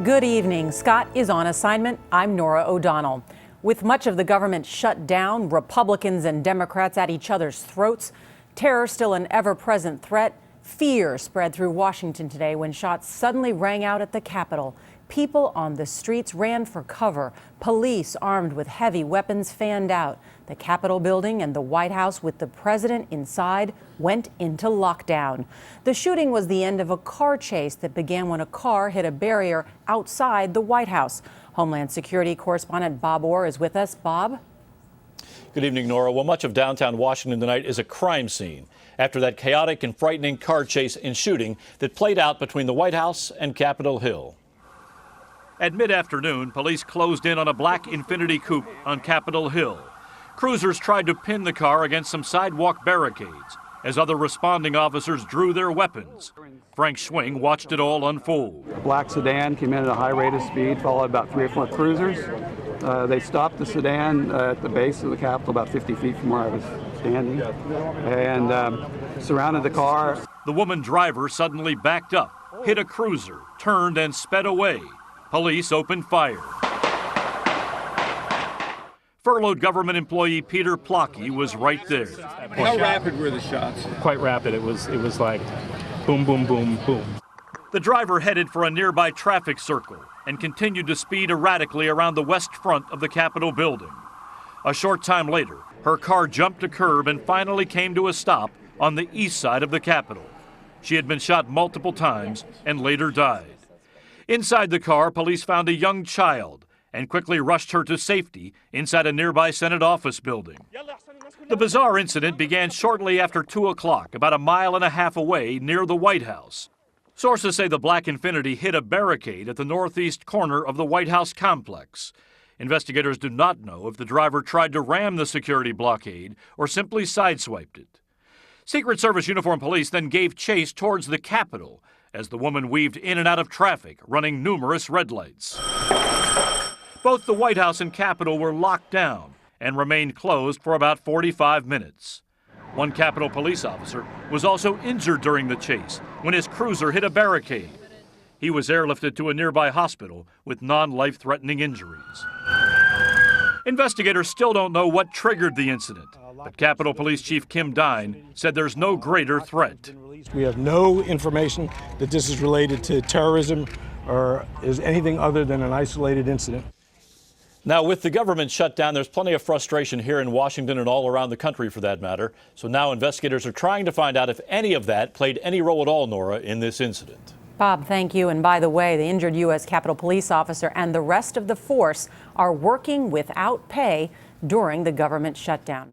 Good evening. Scott is on assignment. I'm Nora O'Donnell. With much of the government shut down, Republicans and Democrats at each other's throats, terror still an ever-present threat, fear spread through Washington today when shots suddenly rang out at the Capitol. People on the streets ran for cover. Police armed with heavy weapons fanned out. The Capitol building and the White House with the president inside went into lockdown. The shooting was the end of a car chase that began when a car hit a barrier outside the White House. Homeland Security correspondent Bob Orr is with us. Bob? Good evening, Nora. Well, much of downtown Washington tonight is a crime scene after that chaotic and frightening car chase and shooting that played out between the White House and Capitol Hill. At mid-afternoon, police closed in on a black Infiniti coupe on Capitol Hill. Cruisers tried to pin the car against some sidewalk barricades as other responding officers drew their weapons. Frank Schwing watched it all unfold. A black sedan came in at a high rate of speed, followed about 3 or 4 cruisers. They stopped the sedan at the base of the Capitol, about 50 feet from where I was standing, and surrounded the car. The woman driver suddenly backed up, hit a cruiser, turned and sped away. Police opened fire. Furloughed government employee Peter Plocky was right there. How rapid were the shots? Quite rapid. It was like boom, boom, boom, boom. The driver headed for a nearby traffic circle and continued to speed erratically around the west front of the Capitol building. A short time later, her car jumped a curb and finally came to a stop on the east side of the Capitol. She had been shot multiple times and later died. Inside the car, police found a young child and quickly rushed her to safety inside a nearby Senate office building. The bizarre incident began shortly after 2 o'clock, about a mile and a half away near the White House. Sources say the black Infiniti hit a barricade at the northeast corner of the White House complex. Investigators do not know if the driver tried to ram the security blockade or simply sideswiped it. Secret Service uniformed police then gave chase towards the Capitol as the woman weaved in and out of traffic, running numerous red lights. Both the White House and Capitol were locked down and remained closed for about 45 minutes. One Capitol police officer was also injured during the chase when his cruiser hit a barricade. He was airlifted to a nearby hospital with non-life-threatening injuries. Investigators still don't know what triggered the incident, but Capitol Police Chief Kim Dine said there's no greater threat. We have no information that this is related to terrorism or is anything other than an isolated incident. Now, with the government shut down, there's plenty of frustration here in Washington and all around the country for that matter. So now investigators are trying to find out if any of that played any role at all, Nora, in this incident. Bob, thank you. And by the way, the injured U.S. Capitol Police officer and the rest of the force are working without pay during the government shutdown.